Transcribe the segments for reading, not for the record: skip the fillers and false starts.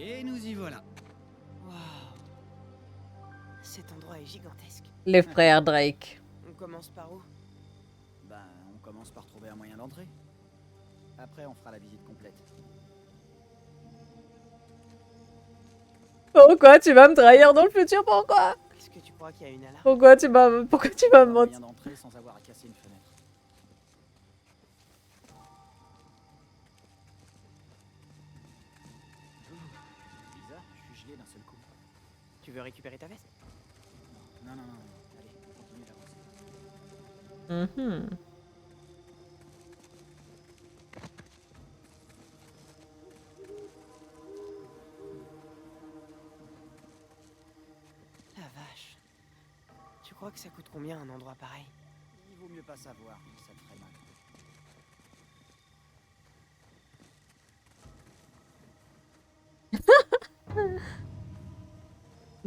Et nous y voilà. Waouh. Cet endroit est gigantesque. Les frères Drake. On commence par où? Ben, on commence par trouver un moyen d'entrer. Après, on fera la visite complète. Pourquoi tu vas me trahir dans le futur? Pourquoi? Est-ce que tu crois qu'il y a une alarme? Pourquoi tu vas me Pas mentir? moyen d'entrer sans avoir à casser une fenêtre. Bizarre, je suis gelé d'un seul coup. Tu veux récupérer ta veste? Non, non, non. Allez, continue d'avancer. Mhm. La vache. Tu crois que ça coûte combien un endroit pareil? Il vaut mieux pas savoir, ça te ferait mal.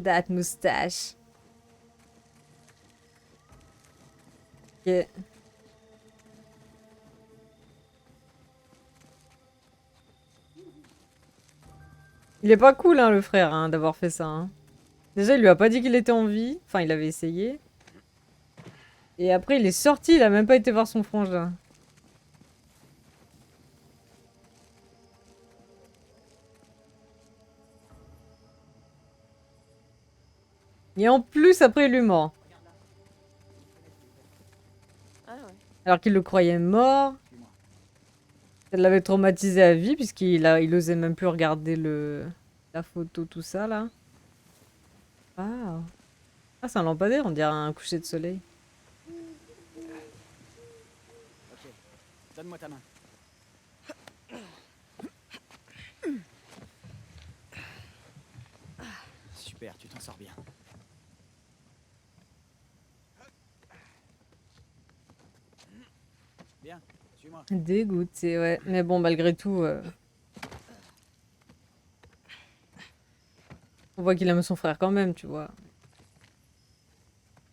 That moustache. Ok. Il est pas cool, hein, le frère, hein, d'avoir fait ça. Hein. Déjà, il lui a pas dit qu'il était en vie. Enfin, il avait essayé. Et après, il est sorti, il a même pas été voir son frangin. Et en plus, après, il lui ment. Ah ouais. Alors qu'il le croyait mort. Suis-moi. Ça l'avait traumatisé à vie, il osait même plus regarder la photo, tout ça, là. Ah. Ah, c'est un lampadaire, on dirait un coucher de soleil. Ok, donne-moi ta main. Super, tu t'en sors bien. Bien, suis-moi. Dégoûté, ouais. Mais bon, malgré tout, on voit qu'il aime son frère quand même, tu vois.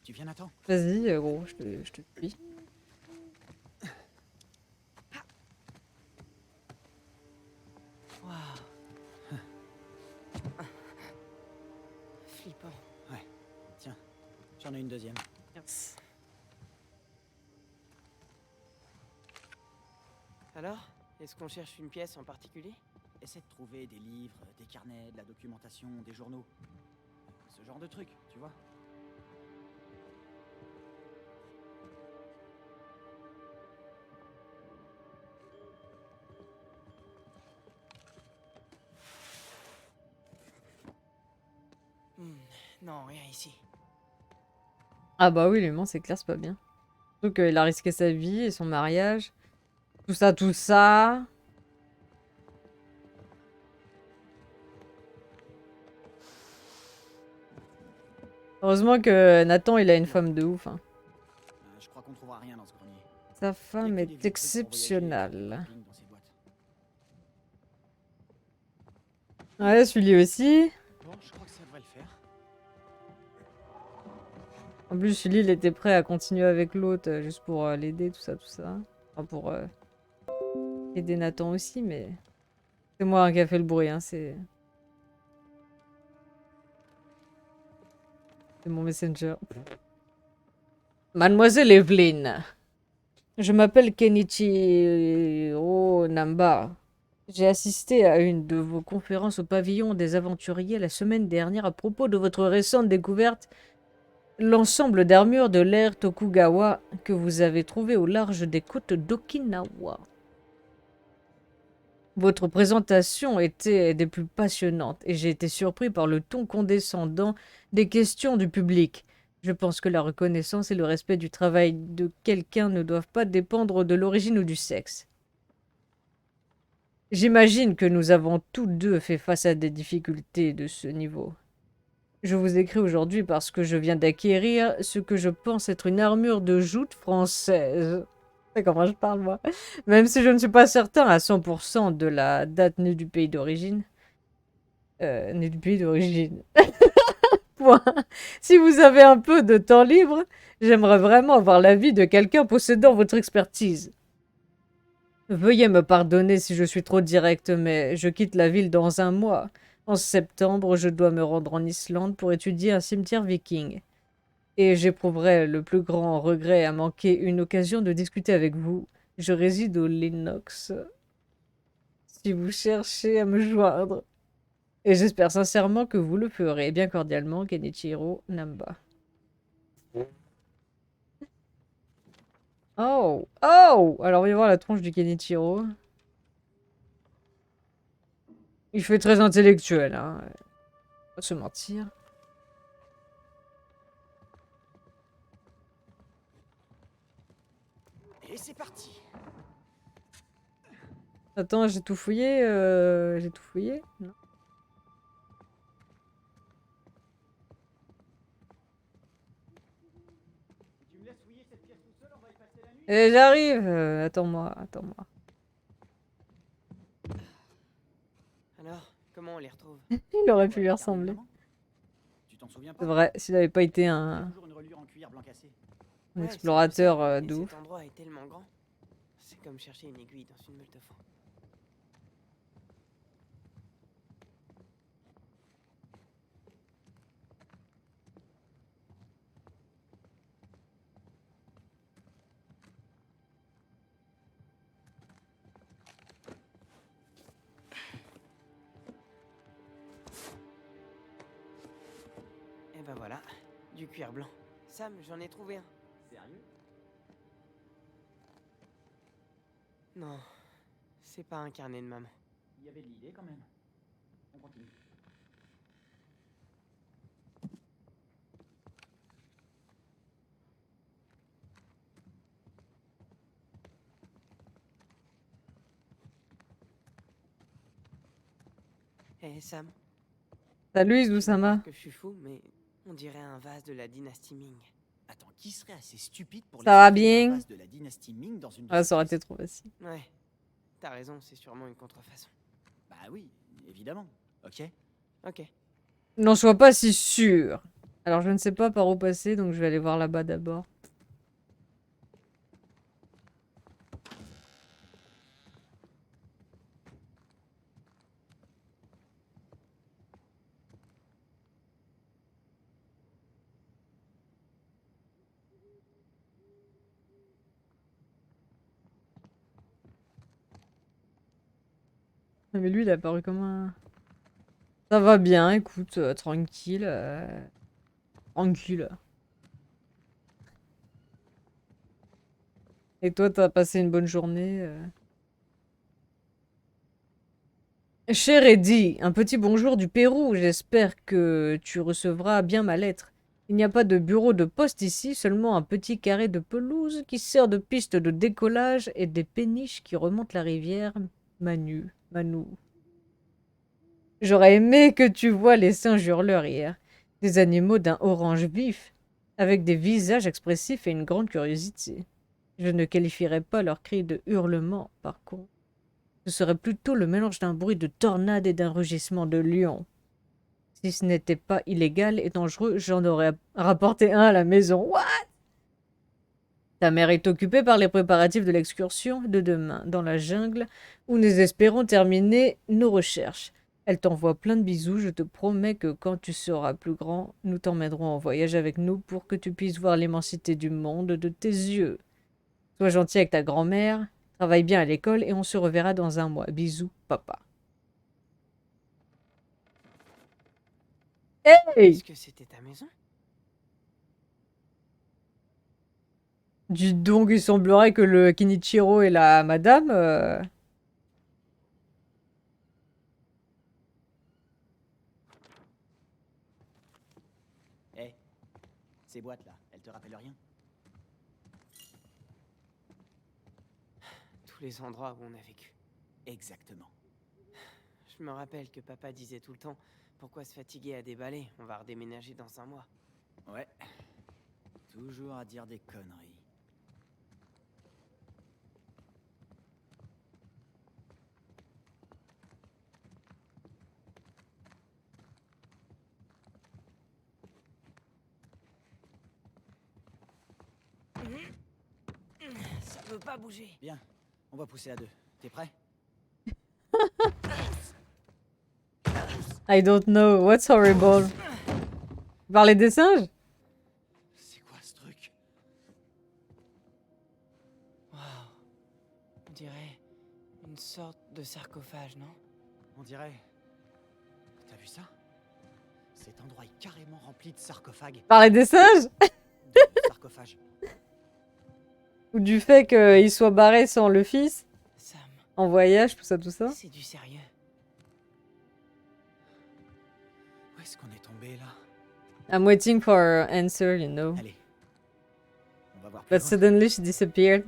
Tu viens, Nathan? Vas-y, gros, je te suis. Waouh. Flippant. Ouais, tiens, j'en ai une deuxième. Merci. Alors, est-ce qu'on cherche une pièce en particulier? Essaie de trouver des livres, des carnets, de la documentation, des journaux. Ce genre de trucs, tu vois. Non, rien ici. Ah bah oui, lui ment, c'est clair, c'est pas bien. Surtout qu'il a risqué sa vie et son mariage. Tout ça, tout ça. Heureusement que Nathan, il a une femme de ouf. Hein. Je crois qu'on trouvera rien dans ce grenier. Sa Y a femme que des est vieux trucs pour voyager et exceptionnelle. faire du camping dans ces boîtes. Ouais, celui aussi. Bon, je crois que ça devrait le faire. En plus, Sully, il était prêt à continuer avec l'autre juste pour l'aider, tout ça, tout ça. Enfin, pour aider Nathan aussi, mais... C'est moi hein, qui a fait le bruit, hein, c'est... C'est mon messenger. Mademoiselle Evelyn. Je m'appelle Kenichi Namba. J'ai assisté à une de vos conférences au pavillon des aventuriers la semaine dernière à propos de votre récente découverte, l'ensemble d'armures de l'ère Tokugawa que vous avez trouvé au large des côtes d'Okinawa. Votre présentation était des plus passionnantes et j'ai été surpris par le ton condescendant des questions du public. Je pense que la reconnaissance et le respect du travail de quelqu'un ne doivent pas dépendre de l'origine ou du sexe. J'imagine que nous avons tous deux fait face à des difficultés de ce niveau. Je vous écris aujourd'hui parce que je viens d'acquérir ce que je pense être une armure de joute française. C'est comment je parle, moi. Même si je ne suis pas certain à 100% de la date née du pays d'origine. Née du pays d'origine. Point. Si vous avez un peu de temps libre, j'aimerais vraiment avoir l'avis de quelqu'un possédant votre expertise. Veuillez me pardonner si je suis trop direct, mais je quitte la ville dans un mois. En septembre, je dois me rendre en Islande pour étudier un cimetière viking. Et j'éprouverai le plus grand regret à manquer une occasion de discuter avec vous. Je réside au Lennox. Si vous cherchez à me joindre. Et j'espère sincèrement que vous le ferez. Bien cordialement, Kenichiro Namba. Oh! Oh! Alors, voyons voir la tronche du Kenichiro. Il fait très intellectuel, hein. Pas se mentir. Et c'est parti. Attends, j'ai tout fouillé. J'ai tout fouillé? Non. Tu me laisses fouiller cette pièce tout seul, on va y passer la nuit. Et j'arrive. Attends-moi, attends-moi. Alors, comment on les retrouve? Il aurait pu lui Ouais, ressembler. carrément. Tu t'en souviens pas? C'est vrai, s'il n'avait pas été Il y a un toujours une reliure en cuir blanc cassé. un Ouais, explorateur ça, je sais, de mais ouf. cet endroit est tellement grand. C'est comme chercher une aiguille dans une meule de foin. Et ben voilà, du cuir blanc. Sam, j'en ai trouvé un. Sérieux? Non, c'est pas un carnet de maman. Il y avait de l'idée quand même. On continue. Hé Sam, Salut tu vas Izusama. voir que je suis fou, mais on dirait un vase de la dynastie Ming. Attends, qui serait assez stupide pour Ça va laisser filer un bien? vase de la dynastie Ming dans une de Ah, ces ça aurait pièces? été trop facile. Ouais, t'as raison, c'est sûrement une contrefaçon. Bah oui, évidemment. Ok. Ok. N'en sois pas si sûr. Alors, je ne sais pas par où passer, donc je vais aller voir là-bas d'abord. Ah, mais lui, il a apparu comme un... Ça va bien, écoute, tranquille. Tranquille. Et toi, t'as passé une bonne journée Cher Eddie, un petit bonjour du Pérou. J'espère que tu recevras bien ma lettre. Il n'y a pas de bureau de poste ici, seulement un petit carré de pelouse qui sert de piste de décollage et des péniches qui remontent la rivière Manu. J'aurais aimé que tu vois les singes hurleurs hier. Des animaux d'un orange vif, avec des visages expressifs et une grande curiosité. Je ne qualifierais pas leurs cris de hurlement, par contre. Ce serait plutôt le mélange d'un bruit de tornade et d'un rugissement de lion. Si ce n'était pas illégal et dangereux, j'en aurais rapporté un à la maison. What? Ta mère est occupée par les préparatifs de l'excursion de demain dans la jungle où nous espérons terminer nos recherches. Elle t'envoie plein de bisous. Je te promets que quand tu seras plus grand, nous t'emmènerons en voyage avec nous pour que tu puisses voir l'immensité du monde de tes yeux. Sois gentil avec ta grand-mère, travaille bien à l'école et on se reverra dans un mois. Bisous, papa. Hey! Est-ce que c'était ta maison? Dis donc, il semblerait que le Kenichiro et la madame... Eh, ces boîtes là, elles te rappellent rien? Tous les endroits où on a vécu. Exactement. Je me rappelle que papa disait tout le temps, pourquoi se fatiguer à déballer? On va redéménager dans un mois. Ouais. Toujours à dire des conneries. Ça veut pas bouger. Bien, on va pousser à deux. T'es prêt? I don't know. What's horrible? Parler des singes? C'est quoi ce truc? Waouh. On dirait une sorte de sarcophage, non? On dirait... T'as vu ça? Cet endroit est carrément rempli de sarcophages. Parler des singes? De sarcophages. Ou du fait qu'il soit barré sans le fils? Sam, En voyage, tout ça, tout ça? c'est du sérieux. Où est-ce qu'on est tombé là? I'm waiting for her answer, you know. Allez. On va voir plus But loin. suddenly she disappeared.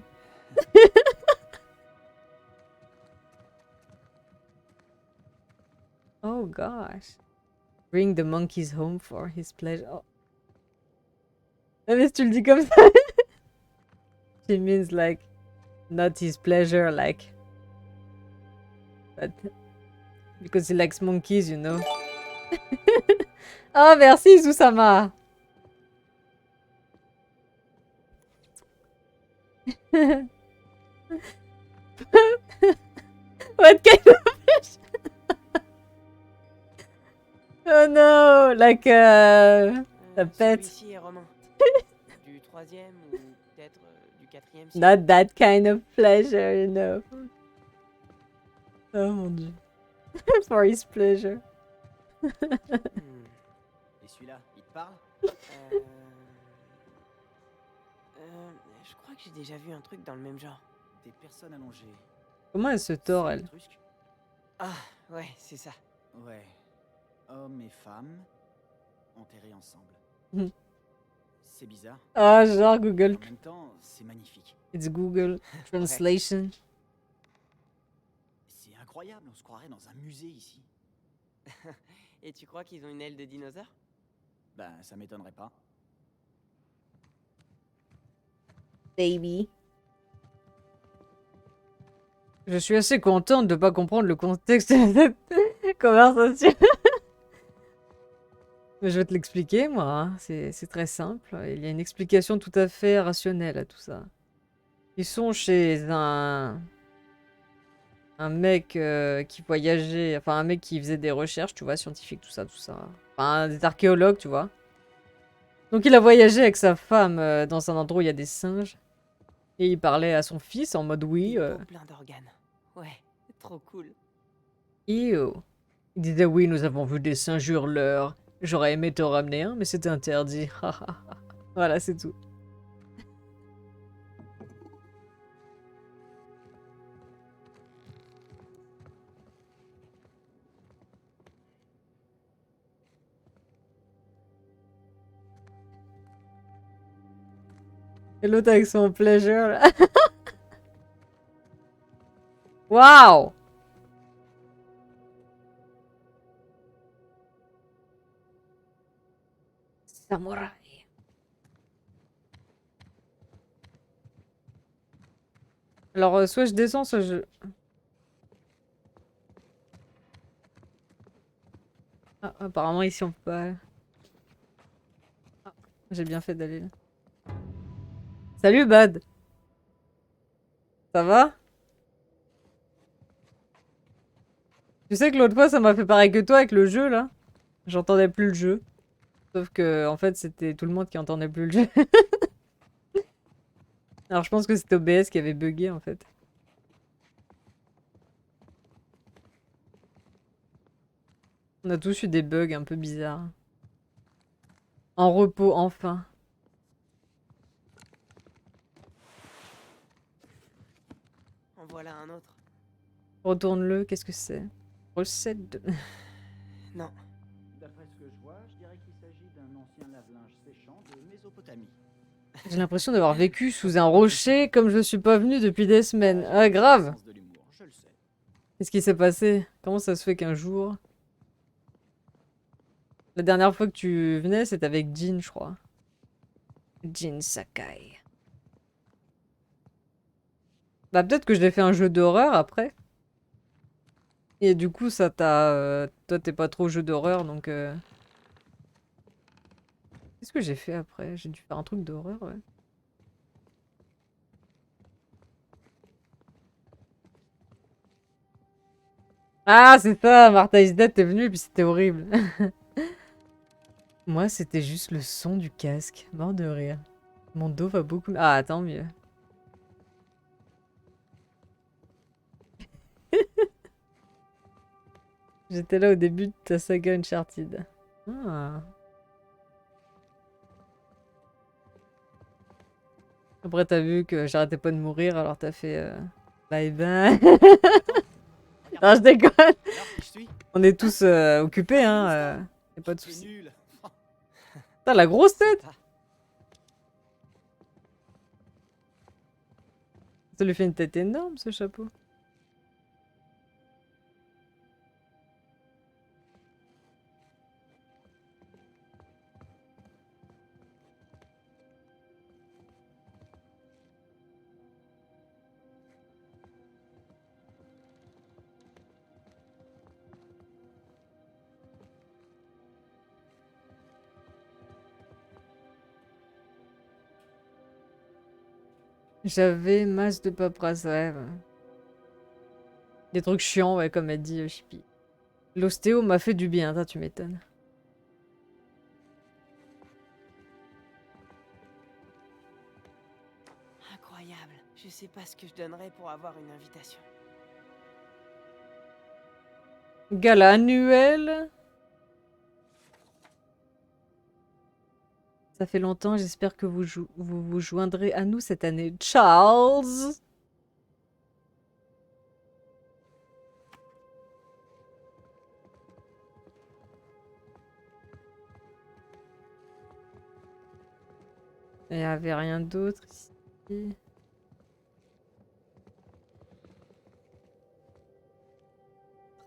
Oh gosh. Bring the monkeys home for his pleasure. Oh. Ah, mais si tu le dis comme ça. She means like not his pleasure, like. But because he likes monkeys, you know. Oh merci Susama. What kind of fish? Oh no, like a pet. Celui-ci est romain. Du 3e ou peut-être du 4e siècle. Not that kind of pleasure, you know. Oh mon dieu. For his pleasure. Hmm. Et celui-là, il te parle? Je crois que j'ai déjà vu un truc dans le même genre. Des personnes allongées. Comment elle se tord, C'est elle? l'étrusque? Ah, ouais, c'est ça. Ouais. Hommes et femmes enterrés ensemble. Hmm. C'est bizarre. Ah, genre Google. En même temps, c'est magnifique. It's Google Translation. C'est incroyable, on se croirait dans un musée ici. Et tu crois qu'ils ont une aile de dinosaure? Ben, ça m'étonnerait pas. Baby. Je suis assez contente de pas comprendre le contexte de cette conversation. Mais je vais te l'expliquer, moi. Hein. C'est très simple. Il y a une explication tout à fait rationnelle à tout ça. Ils sont chez un mec qui voyageait, enfin un mec qui faisait des recherches, tu vois, scientifiques, tout ça, tout ça. Enfin, des archéologues, tu vois. Donc il a voyagé avec sa femme dans un endroit où il y a des singes. Et il parlait à son fils en mode oui. Des peaux plein d'organes. Ouais, trop cool. Ew. Il disait oui, nous avons vu des singes hurleurs. J'aurais aimé te ramener un, mais c'était interdit. Voilà, c'est tout. Et l'autre avec son pleasure, là. Waouh! Samouraï. Alors, soit je descends, soit je... Ah, apparemment, ici, on peut pas... Ah, j'ai bien fait d'aller là. Salut, Bad. Ça va? Tu sais que l'autre fois, ça m'a fait pareil que toi avec le jeu, là. J'entendais plus le jeu. Sauf que, en fait, c'était tout le monde qui entendait plus le jeu. Alors, je pense que c'était OBS qui avait bugué, en fait. On a tous eu des bugs un peu bizarres. En repos, enfin. En voilà un autre. Retourne-le, qu'est-ce que c'est? Recette de... Non. D'après ce que je vois, je dirais qu'il s'agit d'un ancien lave-linge séchant de Mésopotamie. J'ai l'impression d'avoir vécu sous un rocher comme je suis pas venu depuis des semaines. Ah, grave! Sens de l'humour, je le sais. Qu'est-ce qui s'est passé? Comment ça se fait qu'un jour... La dernière fois que tu venais, c'était avec Jin, je crois. Jin Sakai. Bah peut-être que je l'ai fait un jeu d'horreur après. Et du coup, ça t'a... Toi, t'es pas trop jeu d'horreur, donc... Qu'est-ce que j'ai fait après? J'ai dû faire un truc d'horreur, ouais. Ah, c'est ça, Martha is Dead, t'es venue et puis c'était horrible. Moi, c'était juste le son du casque. Mort de rire. Mon dos va beaucoup... Ah, tant mieux. J'étais là au début de ta saga Uncharted. Ah. Après, t'as vu que j'arrêtais pas de mourir, alors t'as fait... Bye bye. Non, je déconne. Alors, qui je suis? On est tous occupés, hein. Y a pas de C'est soucis. nul. T'as la grosse tête. Sympa. Ça lui fait une tête énorme, ce chapeau. J'avais masse de paperasse, ouais. Des trucs chiants, ouais, comme elle dit Chippy. L'ostéo m'a fait du bien, ça, tu m'étonnes. Incroyable. Je sais pas ce que je donnerais pour avoir une invitation. Gala annuel. Ça fait longtemps, j'espère que vous vous joindrez à nous cette année. Charles! Il n'y avait rien d'autre ici.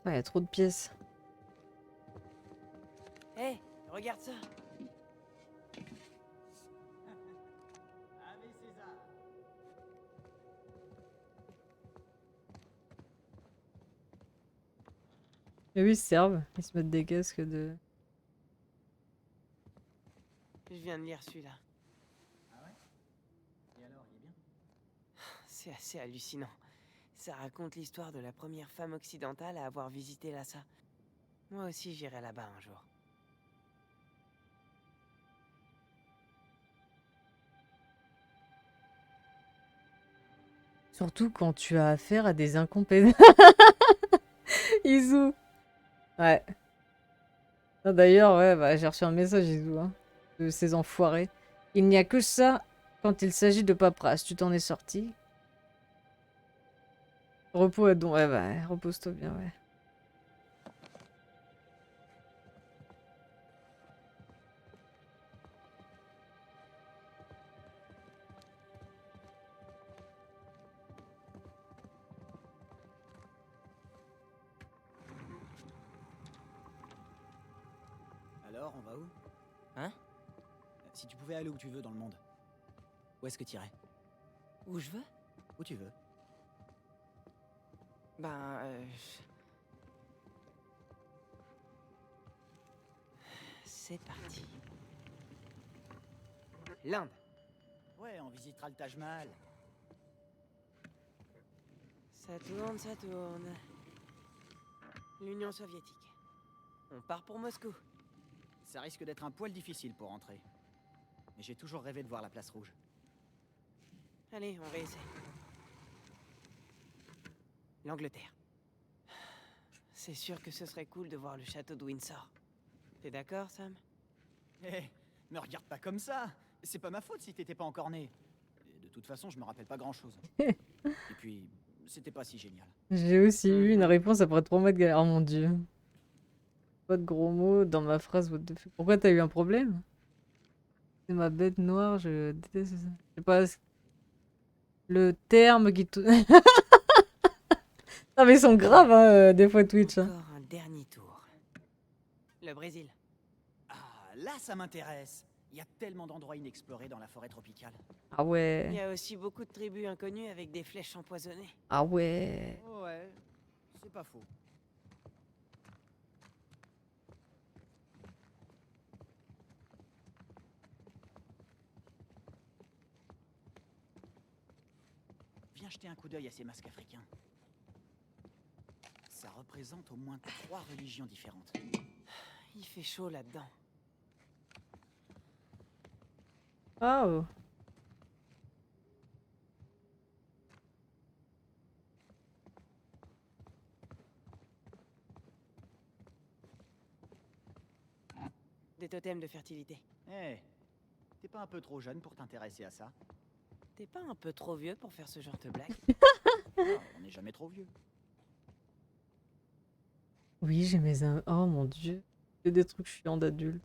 Ah, il y a trop de pièces. Hé, regarde ça. Ave César. Mais oui, ils se servent. Ils se mettent des casques de... Je viens de lire celui-là. Ah ouais? Et alors, il est bien? C'est assez hallucinant. Ça raconte l'histoire de la première femme occidentale à avoir visité Lhasa. Moi aussi j'irai là-bas un jour. Surtout quand tu as affaire à des incompétents. Izu. Ouais. Ah, d'ailleurs, ouais, bah, j'ai reçu un message, Izu, hein, de ces enfoirés. Il n'y a que ça quand il s'agit de paperasse. Tu t'en es sorti. Repos et don. Ouais, bah, repose-toi bien, ouais. Alors, on va où? Hein? Si tu pouvais aller où tu veux dans le monde, où est-ce que tu irais? Où je veux? Où tu veux. Ben, c'est parti. L'Inde. Ouais, on visitera le Taj Mahal. Ça tourne, ça tourne. L'Union soviétique. On part pour Moscou. Ça risque d'être un poil difficile pour entrer. Mais j'ai toujours rêvé de voir la place rouge. Allez, on réessaie. L'Angleterre. C'est sûr que ce serait cool de voir le château de Windsor. T'es d'accord, Sam? Hé, me regarde pas comme ça. C'est pas ma faute si t'étais pas encore né. Et de toute façon, je me rappelle pas grand-chose. Et puis, c'était pas si génial. J'ai aussi eu une réponse après 3 mois de galère. Oh mon dieu. Pas de gros mots dans ma phrase. What the fuck. Pourquoi t'as eu un problème? C'est ma bête noire, je déteste ça. Je sais pas le terme qui... Ah mais ils sont graves, hein, des fois Twitch. Hein. Encore un dernier tour. Le Brésil. Ah, là, ça m'intéresse. Il y a tellement d'endroits inexplorés dans la forêt tropicale. Ah Il ouais. y a aussi beaucoup de tribus inconnues avec des flèches empoisonnées. Ah ouais. Ouais, c'est pas faux. Viens jeter un coup d'œil à ces masques africains. Ça représente représente au moins 3 religions différentes. Il fait chaud là-dedans. Oh. Des totems de fertilité. Eh, t'es pas un peu trop jeune pour t'intéresser à ça? T'es pas un peu trop vieux pour faire ce genre de blague? Ah, on n'est jamais trop vieux. Oui, j'ai mes... Oh mon dieu. C'est des trucs chiants d'adulte.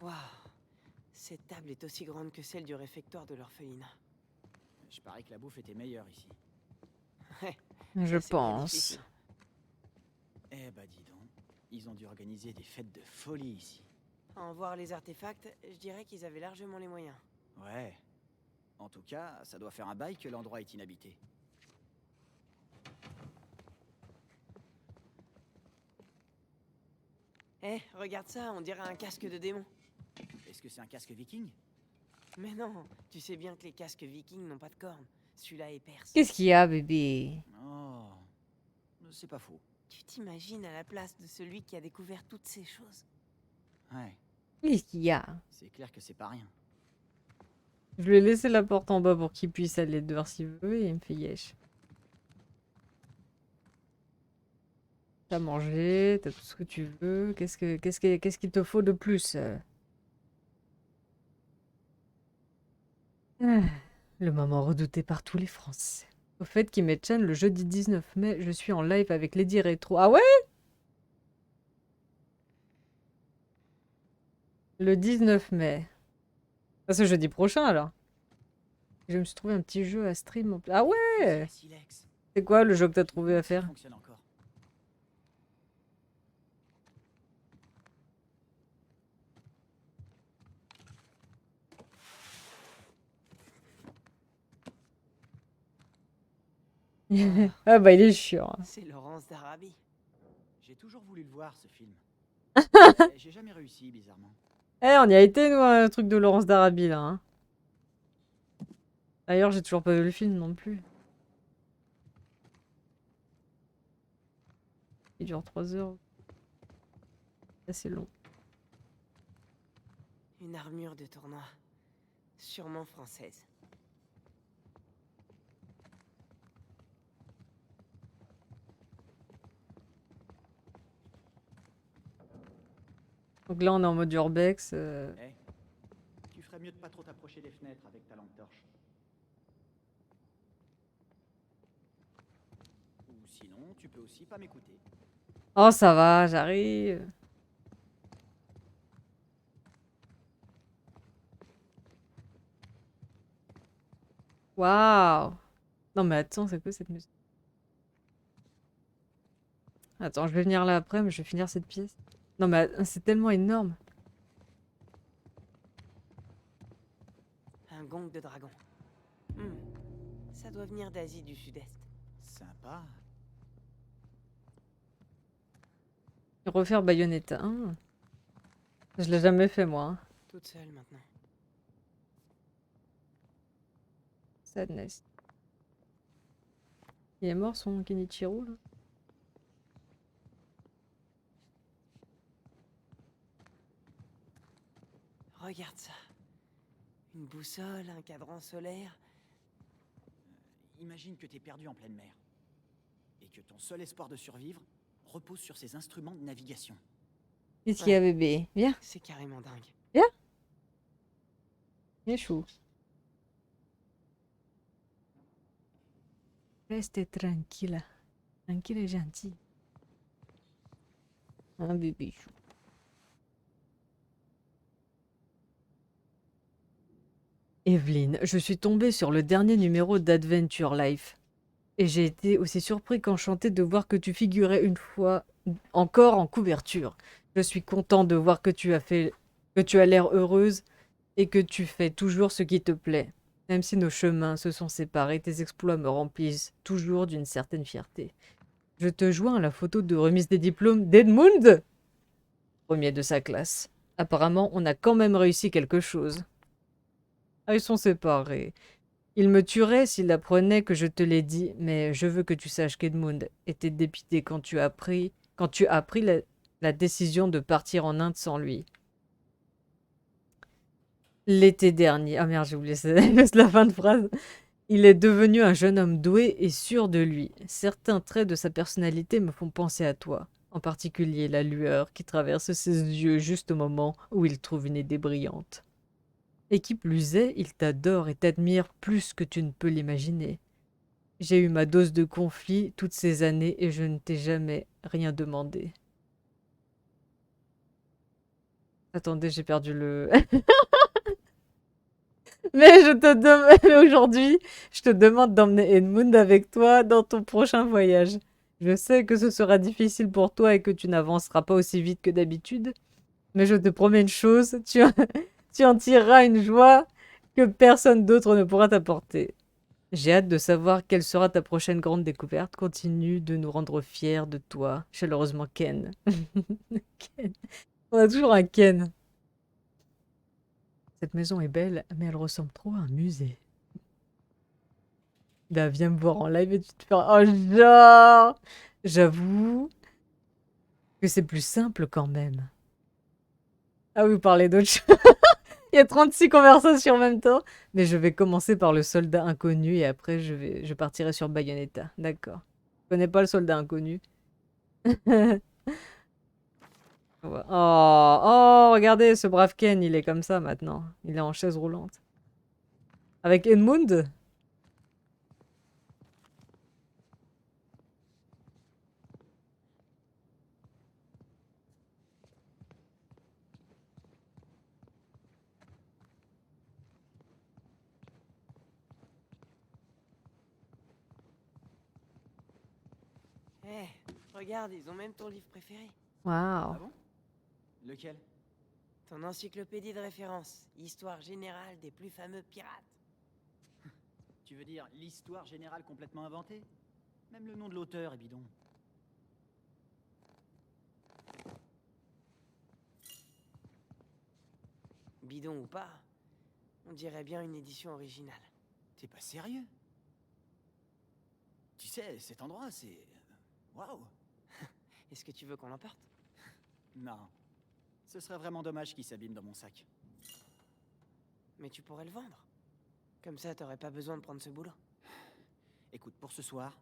Waouh. Cette table est aussi grande que celle du réfectoire de l'orphelinat. Je parie que la bouffe était meilleure ici. Ouais, Je ça, c'est bien pense. difficile. Eh bah dis donc, ils ont dû organiser des fêtes de folie ici. À en voir les artefacts, je dirais qu'ils avaient largement les moyens. Ouais. En tout cas, ça doit faire un bail que l'endroit est inhabité. Eh, regarde ça, on dirait un casque de démon. Est-ce que c'est un casque viking? Mais non, tu sais bien que les casques vikings n'ont pas de cornes. Celui-là est perse. Qu'est-ce qu'il y a, bébé? Oh, c'est pas faux. Tu t'imagines à la place de celui qui a découvert toutes ces choses? Ouais, Qu'est-ce qu'il y a? c'est clair que c'est pas rien. Je lui ai laissé la porte en bas pour qu'il puisse aller dehors s'il veut et il me fait yesh. T'as mangé, t'as tout ce que tu veux. Qu'est-ce qu'il te faut de plus? Ah, le moment redouté par tous les Français. Au fait, Kimet-chan, le jeudi 19 mai, je suis en live avec Lady Retro. Ah ouais? Le 19 mai. Ça, c'est jeudi prochain alors. Je me suis trouvé un petit jeu à stream. Ah ouais? Silex. C'est quoi le jeu que t'as trouvé à Ça faire? fonctionne encore. Ah bah il est chiant. C'est Laurence d'Arabie. J'ai toujours voulu le voir, ce film. J'ai jamais réussi, bizarrement. Eh, on y a été, nous, un truc de Laurence d'Arabie, là. Hein. D'ailleurs, j'ai toujours pas vu le film non plus. Il dure 3 heures. C'est long. Une armure de tournoi. Sûrement française. Donc là, on est en mode urbex. Eh, tu ferais mieux de pas trop t'approcher des fenêtres avec ta lampe torche. Ou sinon, tu peux aussi pas m'écouter. Oh, ça va, j'arrive. Waouh. Non, mais attends, c'est quoi cette musique? Attends, je vais venir là après, mais je vais finir cette pièce. Non, mais c'est tellement énorme. Un gong de dragon. Hmm. Ça doit venir d'Asie du Sud-Est. Sympa. Refaire Bayonetta 1. Je l'ai jamais fait, moi. Hein. Toute seule maintenant. Sadness. Il est mort, son Kenichiro, là? Regarde ça. Une boussole, un cadran solaire. Imagine que t'es perdu en pleine mer. Et que ton seul espoir de survivre repose sur ces instruments de navigation. Qu'est-ce qu'il y a, bébé? Viens, C'est carrément dingue. viens, chou. Reste tranquille. Tranquille et gentil. Un bébé chou. Evelyne, je suis tombée sur le dernier numéro d'Adventure Life. Et j'ai été aussi surpris qu'enchanté de voir que tu figurais une fois encore en couverture. Je suis content de voir que tu as l'air heureuse et que tu fais toujours ce qui te plaît. Même si nos chemins se sont séparés, tes exploits me remplissent toujours d'une certaine fierté. Je te joins à la photo de remise des diplômes d'Edmund, premier de sa classe. Apparemment, on a quand même réussi quelque chose. Ah, ils sont séparés. Il me tuerait s'il apprenait que je te l'ai dit, mais je veux que tu saches qu'Edmund était dépité quand tu as pris la décision de partir en Inde sans lui. L'été dernier. Ah merde, j'ai oublié la fin de phrase. Il est devenu un jeune homme doué et sûr de lui. Certains traits de sa personnalité me font penser à toi. En particulier la lueur qui traverse ses yeux juste au moment où il trouve une idée brillante. Et qui plus est, il t'adore et t'admire plus que tu ne peux l'imaginer. J'ai eu ma dose de conflit toutes ces années et je ne t'ai jamais rien demandé. Attendez, j'ai perdu le... Mais je te demande aujourd'hui, je te demande d'emmener Edmund avec toi dans ton prochain voyage. Je sais que ce sera difficile pour toi et que tu n'avanceras pas aussi vite que d'habitude, mais je te promets une chose, tu en tireras une joie que personne d'autre ne pourra t'apporter. J'ai hâte de savoir quelle sera ta prochaine grande découverte. Continue de nous rendre fiers de toi. Chaleureusement, Ken. Ken. On a toujours un Ken. Cette maison est belle, mais elle ressemble trop à un musée. Bah, viens me voir en live et tu te feras... Oh, genre! J'avoue que c'est plus simple quand même. Ah oui, vous parlez d'autre chose. Il y a 36 conversations en même temps. Mais je vais commencer par le soldat inconnu et après je partirai sur Bayonetta. D'accord. Je connais pas le soldat inconnu. Ouais. Oh, oh, regardez, ce brave Ken, il est comme ça maintenant. Il est en chaise roulante. Avec Edmund? Hé, regarde, ils ont même ton livre préféré. Waouh. Ah bon? Lequel? Ton encyclopédie de référence. Histoire générale des plus fameux pirates. Tu veux dire l'histoire générale complètement inventée? Même le nom de l'auteur est bidon. Bidon ou pas, on dirait bien une édition originale. T'es pas sérieux? Tu sais, cet endroit, c'est... Waouh! Est-ce que tu veux qu'on l'emporte? Non. Ce serait vraiment dommage qu'il s'abîme dans mon sac. Mais tu pourrais le vendre. Comme ça, t'aurais pas besoin de prendre ce boulot. Écoute, pour ce soir,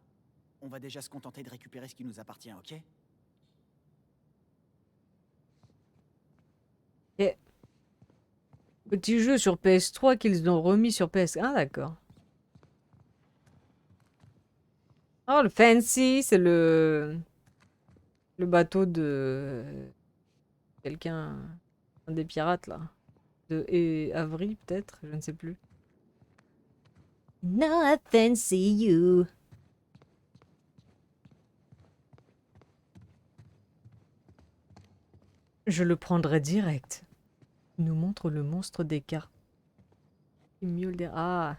on va déjà se contenter de récupérer ce qui nous appartient, ok? Et... Petit jeu sur PS3 qu'ils ont remis sur PS1. Ah, d'accord. Oh, le Fancy, c'est le bateau de quelqu'un, un des pirates là, et Avery peut-être, je ne sais plus. No, I fancy you. Je le prendrai direct. Il nous montre le monstre des cartes. Il miaule des... Ah.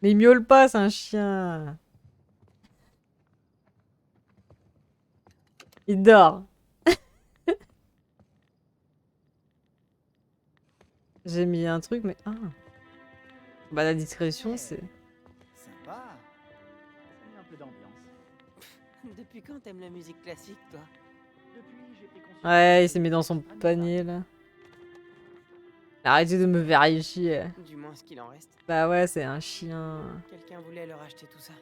Mais il miaule pas, c'est un chien. Il dort. J'ai mis un truc, mais... Ah. Bah la discrétion, c'est... Sympa. Ça met un peu d'ambiance. Depuis quand t'aimes la musique classique, toi? Depuis, j'ai pris conscience... Ouais, il s'est mis dans son panier, là. Arrêtez de me vérifier. Du moins ce qu'il en reste. Bah ouais, c'est un chien. Quelqu'un voulait leur acheter tout ça.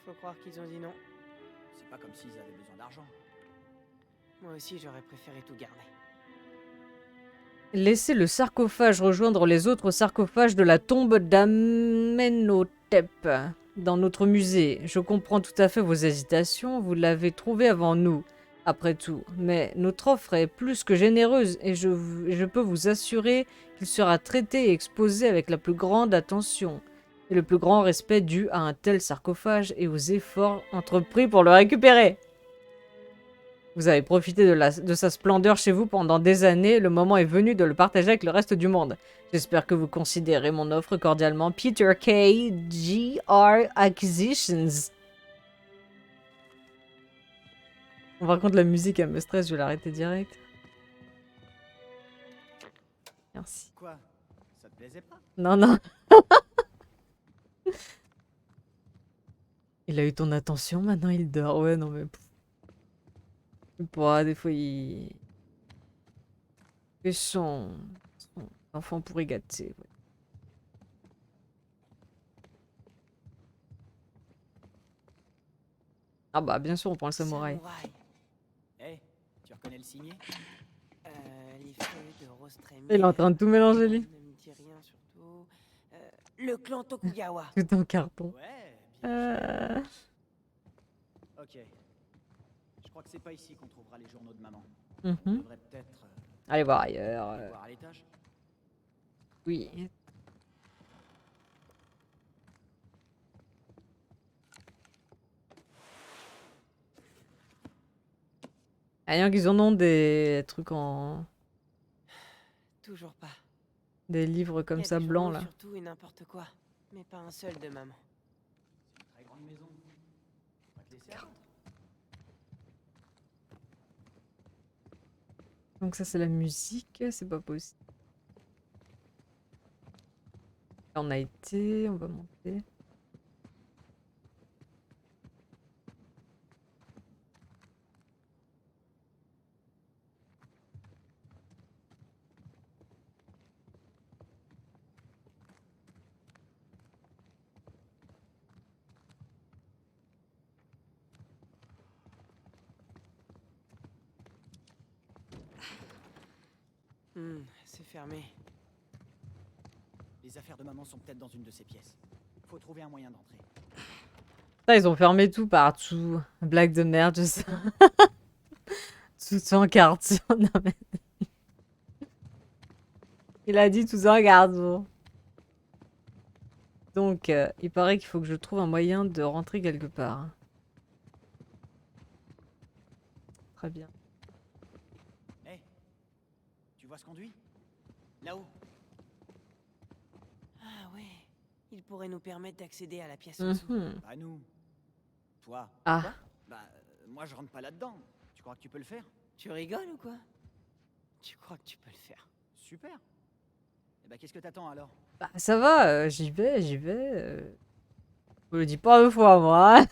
Faut croire qu'ils ont dit non. C'est pas comme s'ils avaient besoin d'argent. Moi aussi, j'aurais préféré tout garder. Laissez le sarcophage rejoindre les autres sarcophages de la tombe d'Amenhotep dans notre musée. Je comprends tout à fait vos hésitations, vous l'avez trouvé avant nous, après tout. Mais notre offre est plus que généreuse et je peux vous assurer qu'il sera traité et exposé avec la plus grande attention et le plus grand respect dû à un tel sarcophage et aux efforts entrepris pour le récupérer. Vous avez profité de sa splendeur chez vous pendant des années. Le moment est venu de le partager avec le reste du monde. J'espère que vous considérez mon offre cordialement. Peter K. G.R. Acquisitions. Par contre, la musique, elle me stresse. Je vais l'arrêter direct. Merci. Quoi? Ça te plaisait pas? Non, non. Il a eu ton attention, maintenant il dort. Ouais, non, mais... Des fois, il... fait son enfant pourri gâté. Ouais. Ah bah, bien sûr, on prend le samouraï. Eh, tu reconnais le signet? Les feuilles de rose Il est en train de tout mélanger, lui. Ne me dis rien surtout. Le clan Tokugawa. Tout en carton. Ouais, bien joué. Ok. Je crois que c'est pas ici qu'on trouvera les journaux de maman. On devrait peut-être Allez voir ailleurs. aller voir à l'étage. Oui. Rien qu'ils en ont des trucs en... Toujours pas. Des livres Y comme a ça, des blancs, journaux là. sur tout et n'importe quoi. Mais pas un seul de maman. C'est une très grande maison. On va te laisser attendre. Donc ça, c'est la musique. C'est pas possible. Là, on a été, on va monter. C'est fermé. Les affaires de maman sont peut-être dans une de ces pièces. Faut trouver un moyen d'entrer. Putain, ils ont fermé tout partout. Blague de merde, je sais. Tout en carton. Non, mais... Il a dit tout en carton. Donc, il paraît qu'il faut que je trouve un moyen de rentrer quelque part. Très bien. Eh, tu vois ce conduit? Là-haut. Ah ouais. Il pourrait nous permettre d'accéder à la pièce en dessous. Bah nous. Toi. Ah. Quoi? Bah moi je rentre pas là-dedans. Tu crois que tu peux le faire? Tu rigoles ou quoi? Tu crois que tu peux le faire? Super. Et bah qu'est-ce que t'attends alors? Bah, ça va, j'y vais, j'y vais. Je le dis pas deux fois, moi. Hein.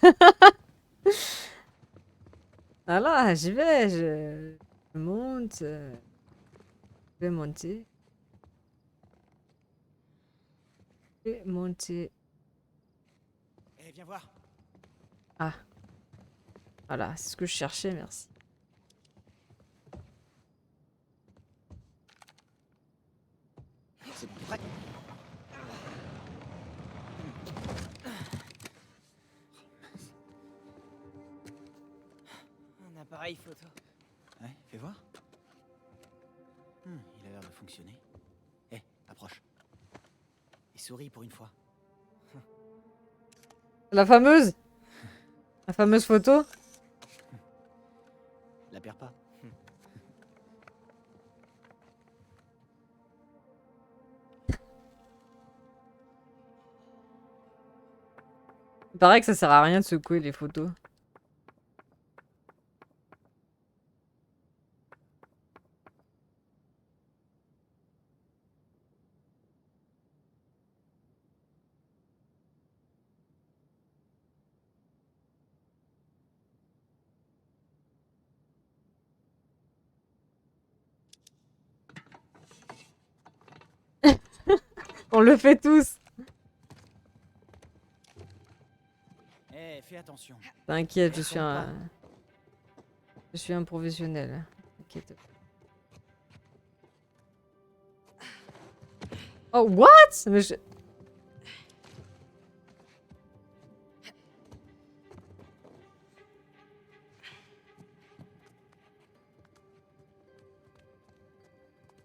Voilà, j'y vais, je monte. Je vais monter. Je vais monter. Eh viens voir. Ah. Voilà, c'est ce que je cherchais, merci. C'est bon, t'es prêt? Un appareil photo. Ouais, fais voir. Il a l'air de fonctionner. Eh, approche. Et souris pour une fois. La fameuse photo. La perds pas. Il paraît que ça sert à rien de secouer les photos. On le fait tous. Eh, fais attention. T'inquiète, je suis un professionnel. T'inquiète. Oh, what? Mais je...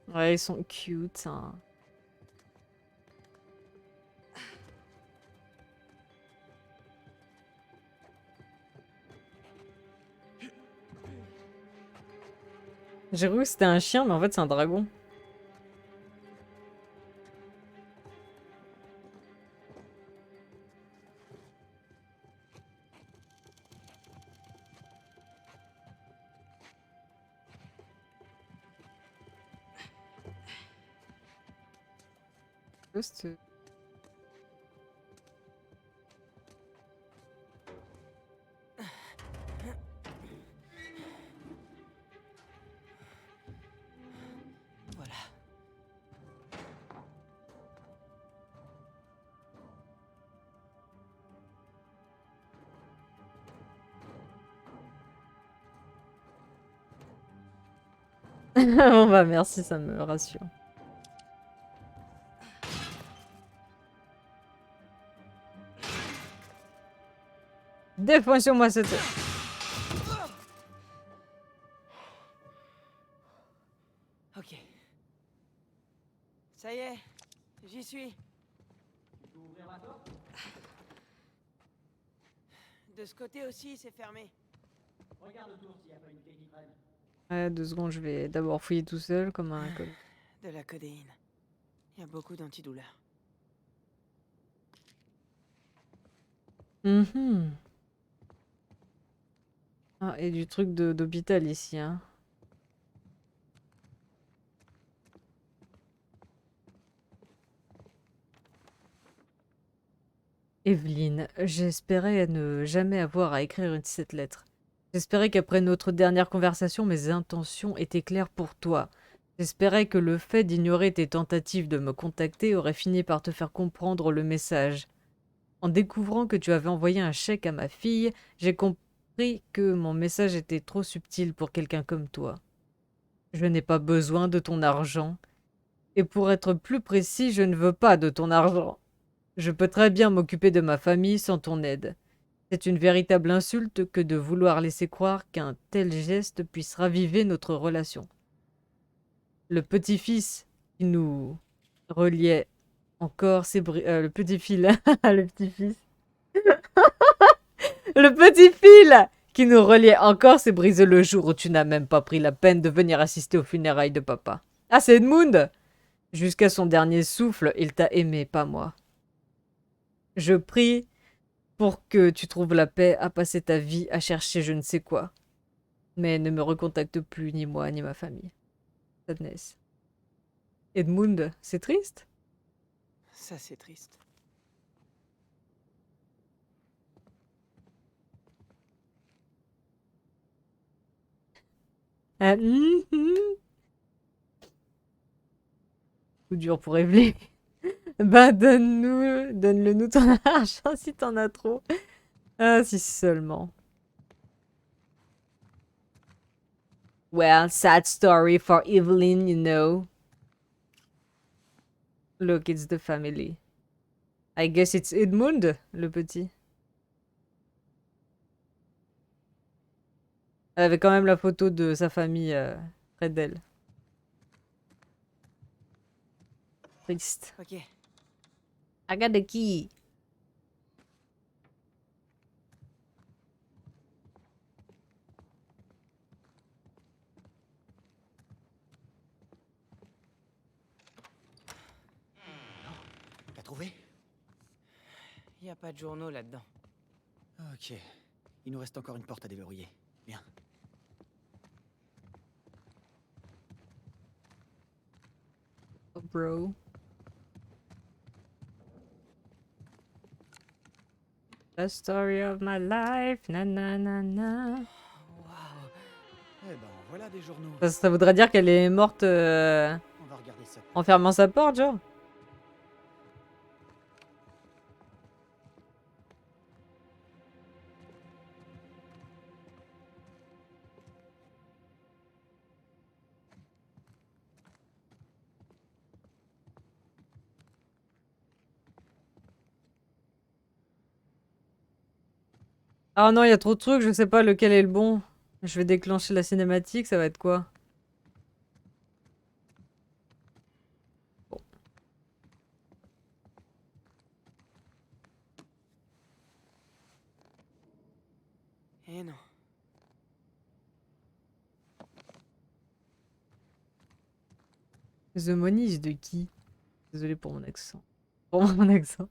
Ouais, ils sont cute, hein. J'ai cru que c'était un chien, mais en fait c'est un dragon. Poste. Voilà. Bon bah merci, ça me rassure. Défends sur moi cette... Ok. Ça y est, j'y suis. Tu peux ouvrir ma porte? De ce côté aussi, c'est fermé. Regarde autour s'il n'y a pas une clé qui traîne. Ouais, 2 secondes, je vais d'abord fouiller tout seul comme un con. De la codéine. Il y a beaucoup d'antidouleurs. Mhm. Ah, et du truc d'hôpital ici, hein. Evelyne, j'espérais ne jamais avoir à écrire cette lettre. J'espérais qu'après notre dernière conversation, mes intentions étaient claires pour toi. J'espérais que le fait d'ignorer tes tentatives de me contacter aurait fini par te faire comprendre le message. En découvrant que tu avais envoyé un chèque à ma fille, j'ai compris que mon message était trop subtil pour quelqu'un comme toi. Je n'ai pas besoin de ton argent. Et pour être plus précis, je ne veux pas de ton argent. Je peux très bien m'occuper de ma famille sans ton aide. C'est une véritable insulte que de vouloir laisser croire qu'un tel geste puisse raviver notre relation. Le petit-fils qui nous reliait encore le petit fil, le petit-fils. Le petit fil qui nous reliait encore s'est brisé le jour où tu n'as même pas pris la peine de venir assister aux funérailles de papa. Ah, c'est Edmund! Jusqu'à son dernier souffle, il t'a aimé, pas moi. Je prie pour que tu trouves la paix à passer ta vie à chercher je ne sais quoi. Mais ne me recontacte plus, ni moi, ni ma famille. Sadness. Edmund, c'est triste? Ça, c'est triste. Ah, Coup dur pour Evelyne. Bah, donne-le nous ton argent si t'en as trop. Ah, si seulement. Well, sad story for Evelyn, you know. Look, it's the family. I guess it's Edmund, le petit. Elle avait quand même la photo de sa famille près d'elle. Triste. Ok. I got the key. T'as trouvé? Il n'y a pas de journaux là-dedans. Ok. Il nous reste encore une porte à déverrouiller. Bien. Oh, bro. The story of my life. Na na na na. Waouh. Eh ben, voilà des journaux. Ça voudrait dire qu'elle est morte On va regarder ça. en fermant sa porte, genre. Ah non, il y a trop de trucs, je sais pas lequel est le bon. Je vais déclencher la cinématique, ça va être quoi? Bon. Eh non. The Monies de qui? Désolé pour mon accent. Pour mon accent.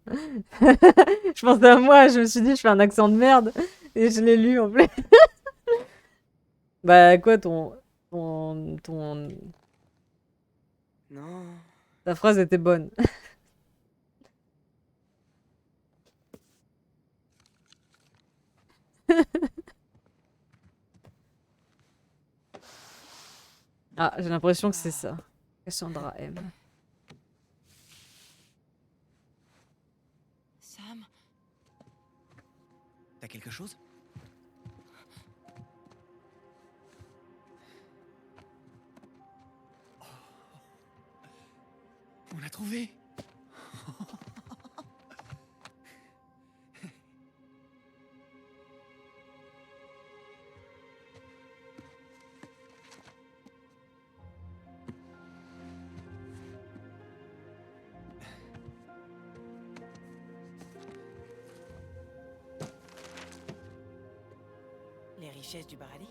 Je pensais à moi, je me suis dit, je fais un accent de merde. Et je l'ai lu en plus. Bah, quoi, ton... Non. Ta phrase était bonne. Ah, j'ai l'impression que c'est ça. Cassandra M. Sam? T'as quelque chose? On l'a trouvé! Les richesses du paradis?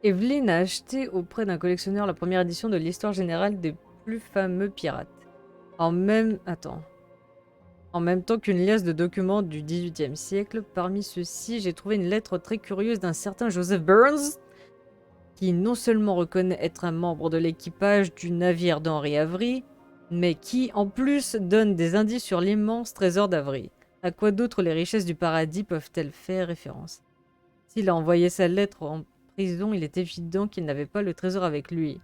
Evelyn a acheté auprès d'un collectionneur la première édition de l'histoire générale des plus fameux pirates. En même temps qu'une liasse de documents du XVIIIe siècle. Parmi ceux-ci, j'ai trouvé une lettre très curieuse d'un certain Joseph Burns, qui non seulement reconnaît être un membre de l'équipage du navire d'Henri Avery, mais qui, en plus, donne des indices sur l'immense trésor d'Avery. À quoi d'autre les richesses du paradis peuvent-elles faire référence? S'il a envoyé sa lettre en prison, il est évident qu'il n'avait pas le trésor avec lui.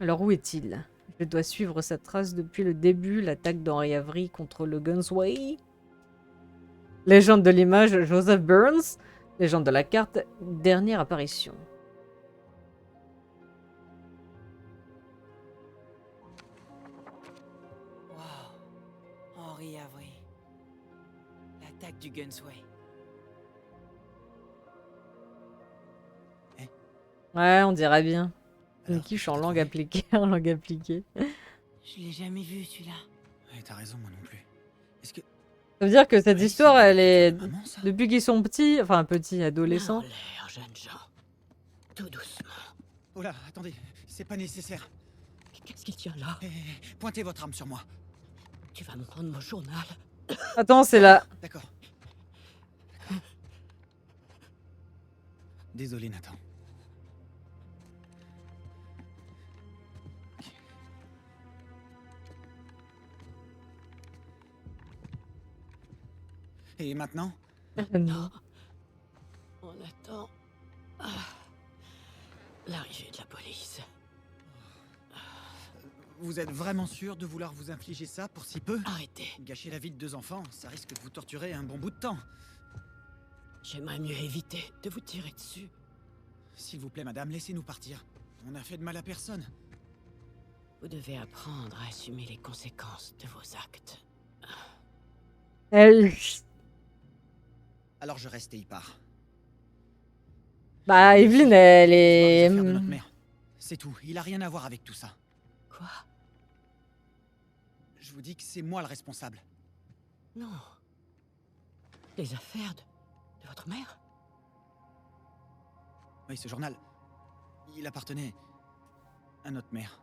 Alors où est-il? Je dois suivre sa trace depuis le début, l'attaque d'Henri Avery contre le Gunsway. Légende de l'image, Joseph Burns. Légende de la carte, dernière apparition. Wow. Henri Avery. L'attaque du Gunsway. Ouais, on dirait bien. Une Alors, quiche t'as en langue trouvé? appliquée, en langue appliquée. Je l'ai jamais vu celui-là. Ouais, t'as raison, moi non plus. Est-ce que... Ça veut dire que cette Ouais, histoire, c'est elle est... de maman, ça? Depuis qu'ils sont petits, enfin petits, adolescents. L'air, jeunes gens. Tout doucement. Oh là, attendez, c'est pas nécessaire. Qu'est-ce qu'il y a là? Pointez votre arme sur moi. Tu vas me prendre mon journal. Attends, c'est là. D'accord. Désolé, Nathan. Ok. Et maintenant? Non. On attend l'arrivée de la police. Vous êtes vraiment sûr de vouloir vous infliger ça pour si peu? Arrêtez. Gâcher la vie de 2 enfants, ça risque de vous torturer un bon bout de temps. J'aimerais mieux éviter de vous tirer dessus. S'il vous plaît, madame, laissez-nous partir. On n'a fait de mal à personne. Vous devez apprendre à assumer les conséquences de vos actes. Elle... Alors je reste et il part. Bah, Evelyn, elle Les est... affaires de notre mère. C'est tout, il a rien à voir avec tout ça. Quoi? Je vous dis que c'est moi le responsable. Non. Les affaires de votre mère? Oui, ce journal, il appartenait à notre mère.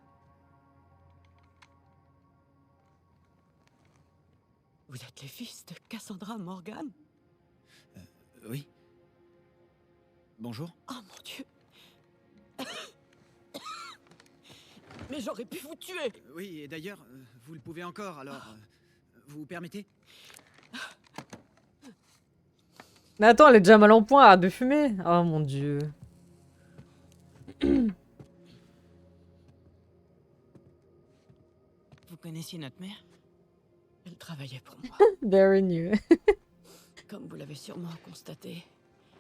Vous êtes les fils de Cassandra Morgan? Oui. Bonjour. Oh mon Dieu. Mais j'aurais pu vous tuer. Oui, et d'ailleurs, vous le pouvez encore, alors... vous permettez? Mais attends, elle est déjà mal en point, arrête de fumer. Oh mon dieu. Vous connaissiez notre mère? Elle travaillait pour moi. Very new. Comme vous l'avez sûrement constaté,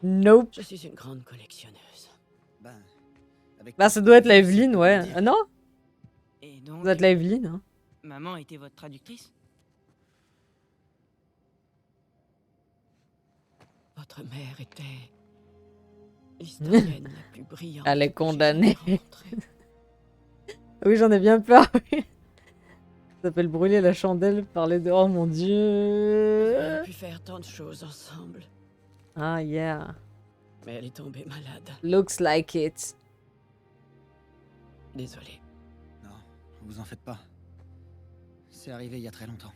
Nope. je suis une grande collectionneuse. Ben... avec... Bah, ça doit être la Evelyn, ouais. Ah non? Et Ça donc, doit être la Evelyn, hein. maman était votre traductrice? Votre mère était l'historienne la plus brillante. Elle est que j'ai condamnée. jamais rencontrée. Oui, j'en ai bien peur. Oui. Ça s'appelle brûler la chandelle, parler de... Oh mon On dieu. aurait pu faire tant de choses ensemble. Ah, yeah. Mais elle est tombée malade. Looks like it. Désolé. Non, vous en faites pas. C'est arrivé il y a très longtemps.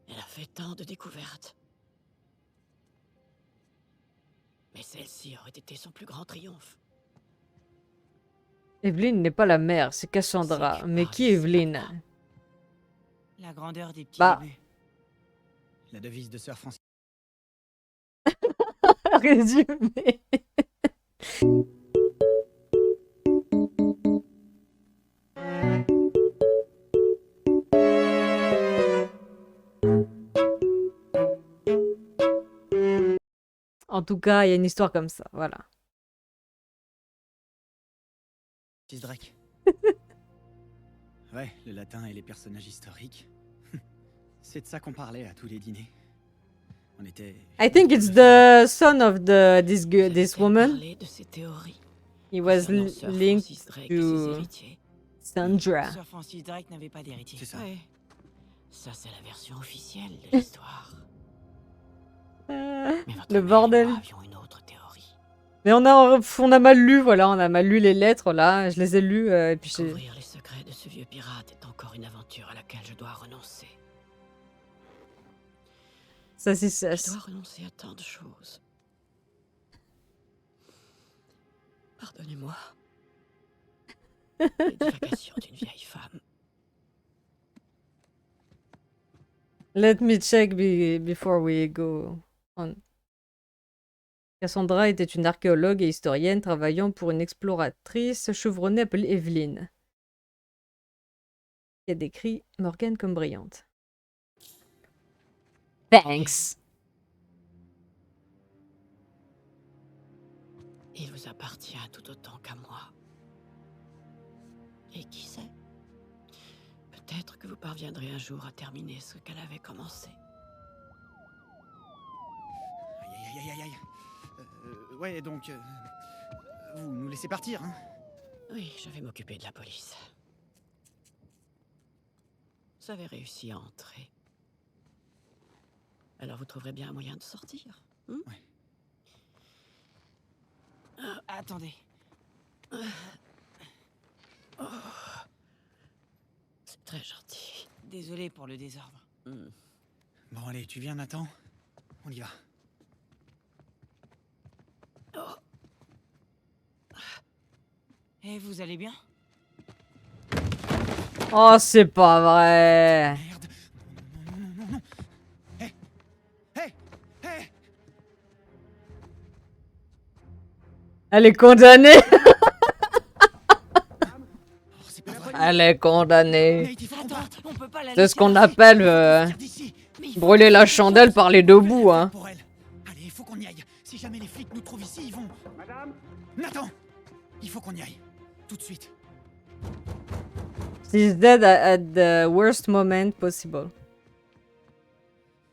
Elle a fait tant de découvertes. Mais celle-ci aurait été son plus grand triomphe. Evelyn n'est pas la mère, c'est Cassandra. C'est que Mais qui est Maurice Evelyn? n'a pas. La grandeur des petits Bah. débuts. La devise de Sir Francis. résumé. En tout cas, il y a une histoire comme ça, voilà. Fils Drake. Ouais, le latin et les personnages historiques. C'est de ça qu'on parlait à tous les dîners. On était... I think it's the son of this J'avais woman. parlé de ces théories. He was concernant Sir linked Francis Drake et ses to héritiers. Sandra. Sir Francis Drake n'avait pas d'héritier. C'est ça. Ouais. Ça, c'est la version officielle de l'histoire. Mais votre Le mère et bordel. moi avions une autre théorie. Mais on a mal lu, voilà, on a mal lu les lettres là, je les ai lues et puis j'ai... Découvrir les secrets de ce vieux pirate est encore une aventure à laquelle je dois renoncer. Ça c'est Je ça. dois renoncer à tant de choses. Pardonnez-moi. Les divagations d'une vieille femme. Let me check before we go on. Cassandra était une archéologue et historienne travaillant pour une exploratrice chevronnée appelée Evelyn, qui a décrit Morgane comme brillante. Thanks. Il vous appartient tout autant qu'à moi. Et qui sait? Peut-être que vous parviendrez un jour à terminer ce qu'elle avait commencé. Aïe, aïe, aïe, aïe, aïe. Ouais, donc... vous nous laissez partir, hein? Oui, je vais m'occuper de la police. Vous avez réussi à entrer. Alors vous trouverez bien un moyen de sortir. Ouais. Attendez. C'est très gentil. Désolé pour le désordre. Bon, allez, tu viens, Nathan? On y va. Eh, vous allez bien? Oh, c'est pas vrai. Merde. Non, non, non, non, non. Hé! Hé! Hé! Elle est condamnée. Oh, c'est pas vrai. Elle est condamnée. Nate, il faut qu'on parte. On peut pas la C'est ce laisser qu'on rester. appelle Sortir d'ici. brûler la chandelle par les deux bouts, hein. Pour elle. Allez, il faut qu'on y aille. Si jamais les flics nous trouvent ici, ils vont... Madame? Nathan! Il faut qu'on y aille. Tout de suite. She's dead at the worst moment possible.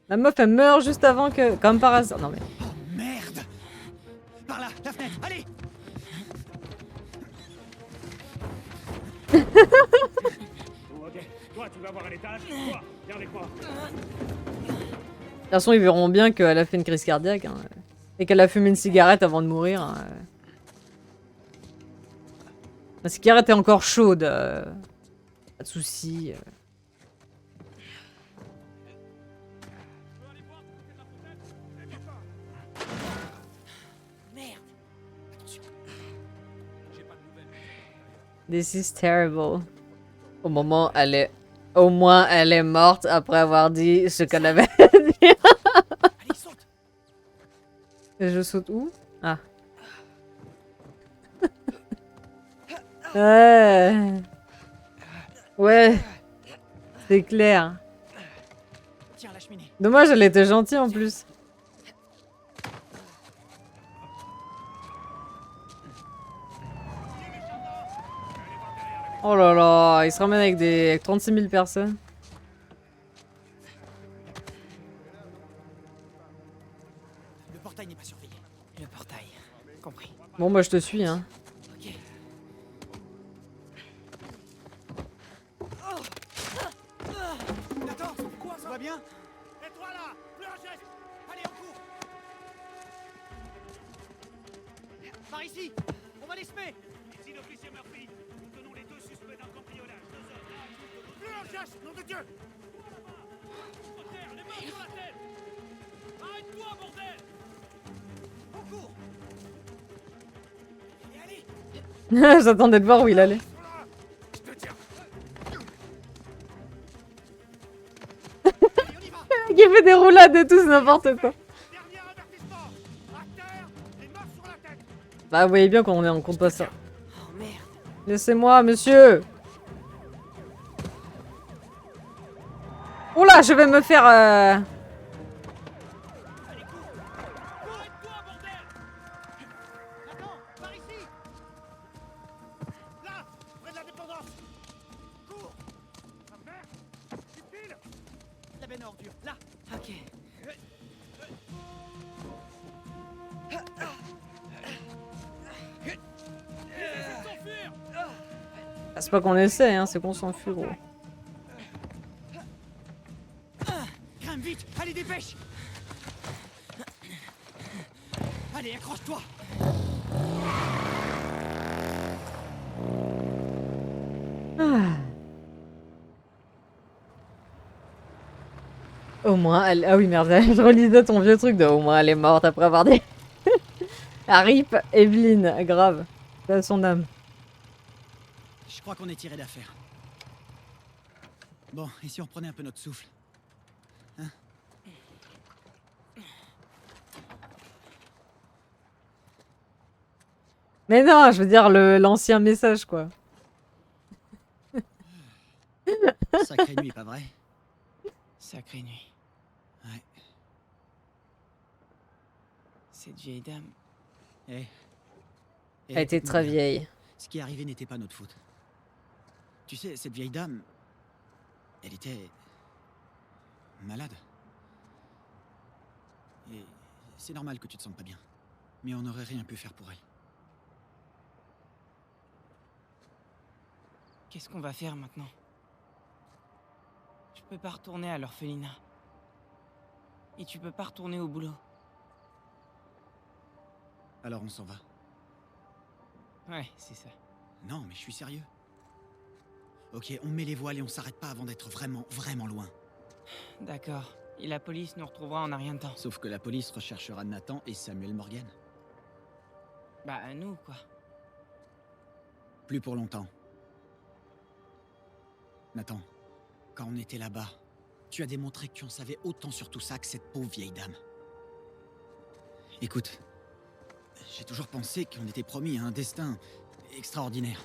La meuf, elle meurt juste avant que... Comme par hasard. Non mais... Oh, merde! Par là, la fenêtre, allez! Ok, toi tu vas voir à l'étage, toi, viens avec moi. De toute façon, ils verront bien qu'elle a fait une crise cardiaque. Hein, et qu'elle a fumé une cigarette avant de mourir. Hein. La cigarette est encore chaude. Pas de soucis. Merde. This is terrible. Au moment, elle est... Au moins, elle est morte après avoir dit ce qu'elle avait dit. Allez, saute! Et je saute où? Ah. Ouais. Ouais. C'est clair. Tiens, la cheminée. Dommage, elle était gentille en plus. Oh là là, il se ramène avec des 36 000 personnes. Le portail n'est pas surveillé. Le portail. Compris. Bon, bah je te suis, hein. Ok. Nathan, quoi, ça va bien? Et toi là, plus un geste. Allez, on court! Par ici! On va les semer! Ici l'officier Murphy. Nous tenons les deux suspects d'un cambriolage. Deux hommes là, plus un geste, nom de Dieu. Au terre, les mains sur la tête. Arrête-toi, bordel. On court! Et allez! J'attendais de voir où il allait. Je te tiens. Allez, on y va! Il fait des roulades et tout, c'est n'importe quoi. Dernier avertissement. À terre, Bah, vous voyez bien qu'on est en compte pas ça. Oh merde. Laissez-moi, monsieur. Oula, je vais me faire... Allez, cours. Cours, aide-toi, bordel. Attends, par ici. Là, près de la dépendance. Cours. Ah merde. Tu files. La benne à ordures, là. Ok. Essaie de s'enfuir. Ah, c'est pas qu'on essaie, hein, c'est qu'on s'enfuit, gros. Grimpe vite, allez, dépêche. Allez, accroche-toi. Ah. Au moins, elle... Ah oui, merde, je relisais ton vieux truc de au moins elle est morte après avoir des... Ah, rip, Evelyne, grave. C'est son âme. Je crois qu'on est tiré d'affaire. Bon, et si on reprenait un peu notre souffle? Mais non, je veux dire l'ancien message, quoi. Sacrée nuit, pas vrai? Sacrée nuit. Ouais. Cette vieille dame. Eh. Elle était très vieille. Ce qui est arrivé n'était pas notre faute. Tu sais, cette vieille dame, elle était malade. Et c'est normal que tu te sentes pas bien. Mais on n'aurait rien pu faire pour elle. Qu'est-ce qu'on va faire maintenant? Je peux pas retourner à l'orphelinat. Et tu peux pas retourner au boulot. Alors on s'en va. Ouais, c'est ça. Non, mais je suis sérieux. Ok, on met les voiles et on s'arrête pas avant d'être vraiment, vraiment loin. D'accord. Et la police nous retrouvera en un rien de temps. Sauf que la police recherchera Nathan et Samuel Morgan. Bah, nous, quoi. Plus pour longtemps. Nathan, quand on était là-bas, tu as démontré que tu en savais autant sur tout ça que cette pauvre vieille dame. Écoute, j'ai toujours pensé qu'on était promis à un destin extraordinaire.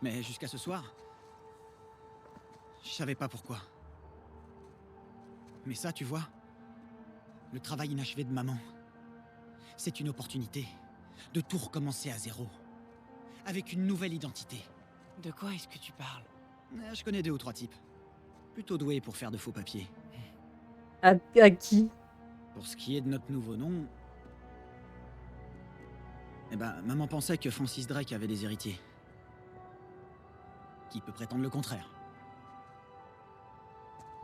Mais jusqu'à ce soir, je savais pas pourquoi. Mais ça, tu vois, le travail inachevé de maman, c'est une opportunité de tout recommencer à zéro, avec une nouvelle identité. De quoi est-ce que tu parles? Je connais 2 ou 3 types, plutôt doués pour faire de faux papiers. À qui? Pour ce qui est de notre nouveau nom, eh ben, maman pensait que Francis Drake avait des héritiers. Qui peut prétendre le contraire?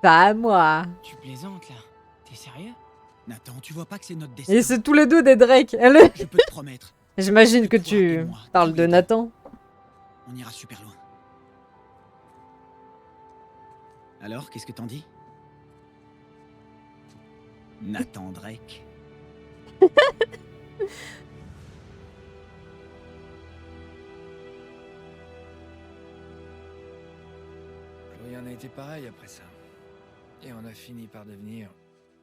Pas à moi. Tu plaisantes, là? T'es sérieux? Nathan, tu vois pas que c'est notre destin? Et c'est tous les deux des Drake. Je peux te promettre, J'imagine que Toi tu et moi, parles tous de les deux. Nathan. on ira super loin. Alors, qu'est-ce que t'en dis? Nathan Drake. Rien n'a été pareil après ça. Et on a fini par devenir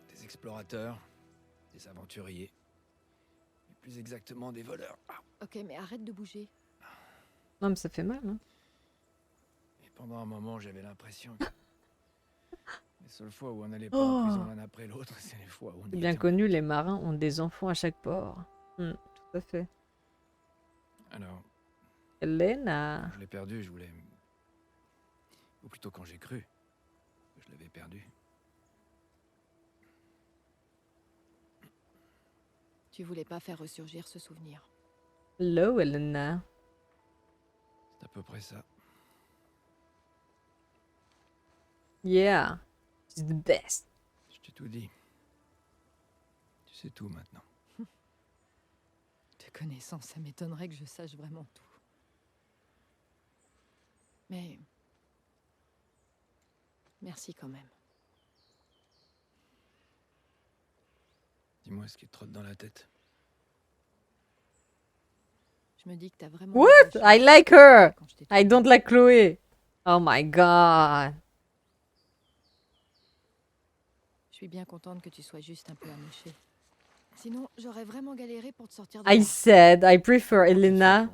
des explorateurs, des aventuriers. Et plus exactement des voleurs. Ah. Ok, mais arrête de bouger. Non, mais ça fait mal, hein. Et pendant un moment, j'avais l'impression que les seules fois où on n'allait pas en prison l'un après l'autre, c'est les fois où on y C'est bien était. connu, les marins ont des enfants à chaque port. Tout à fait. Alors, Elena. je l'ai perdu, je voulais... Ou plutôt quand j'ai cru que je l'avais perdu. Tu voulais pas faire ressurgir ce souvenir. Hello, Elena. C'est à peu près ça. Yeah. She's the best. Je t'ai tout dit. Tu sais tout maintenant. Te connaissant, ça m'étonnerait que je sache vraiment tout. Mais... merci quand même. Dis-moi ce qui te trotte dans la tête. Je me dis que t'as vraiment... What? eu de la I chance like her. quand je t'ai I don't like Chloé. Oh my god. Je suis bien contente que tu sois juste un peu amoché. Sinon, j'aurais vraiment galéré pour te sortir de I là. said I prefer Elena. Pour-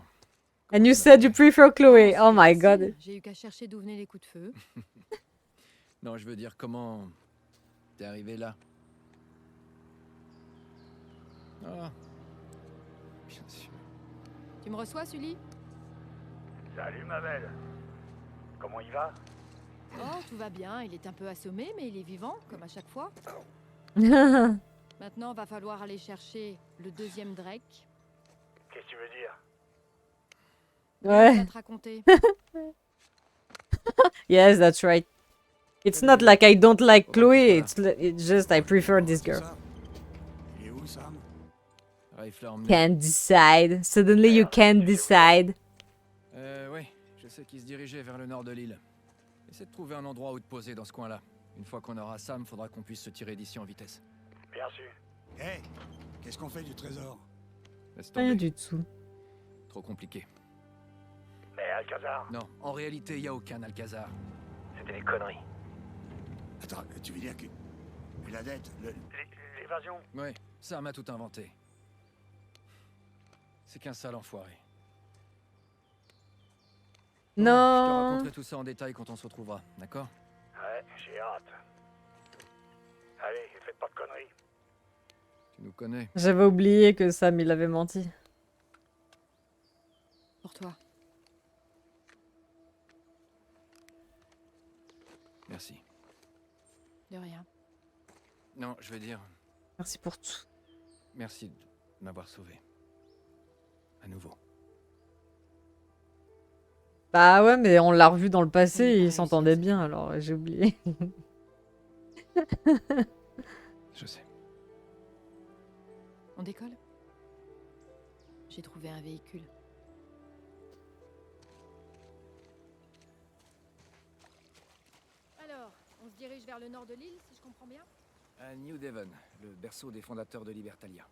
And you Comment said you on appelle? prefer Chloé. Non, Oh my c'était god. facile. J'ai eu qu'à chercher d'où venaient les coups de feu. Non, je veux dire, comment t'es arrivé là? Ah, bien sûr. Tu me reçois, Sully? Salut ma belle. Comment il va? Oh, tout va bien. Il est un peu assommé, mais il est vivant, comme à chaque fois. Maintenant, va falloir aller chercher le deuxième Drake. Qu'est-ce que tu veux dire? Je Ouais. vais te raconter. Yes, that's right. It's not like I don't like Chloe. It's just I prefer this girl. Il est où, Sam? Rifle emmené. Can't decide. Suddenly you can't decide. Oui, je sais qu'il se dirigeait vers le nord de l'île. Essaie de trouver un endroit où te poser dans ce coin-là. Une fois qu'on aura Sam, faudra qu'on puisse se tirer d'ici en vitesse. Bien sûr. Hé, qu'est-ce qu'on fait du trésor? Laisse Rien tomber. du tout. Trop compliqué. Mais Alcazar? Non, en réalité, il y a aucun Alcazar. C'était des conneries. Attends, tu veux dire que... La dette, l'évasion? Ouais, Sam a tout inventé. C'est qu'un sale enfoiré. Bon, je te Non. raconterai tout ça en détail quand on se retrouvera, d'accord? Ouais, j'ai hâte. Allez, faites pas de conneries. Tu nous connais. J'avais oublié que Sam il avait menti. Pour toi. Merci. De rien. Non, je veux dire, Merci pour tout. merci de m'avoir sauvé. À nouveau. Bah ouais, mais on l'a revu dans le passé Oui, et pareil, ils s'entendaient c'est- bien, alors j'ai oublié. Je sais. On décolle? J'ai trouvé un véhicule. Alors, on se dirige vers le nord de l'île, si je comprends bien? À New Devon, le berceau des fondateurs de Libertalia.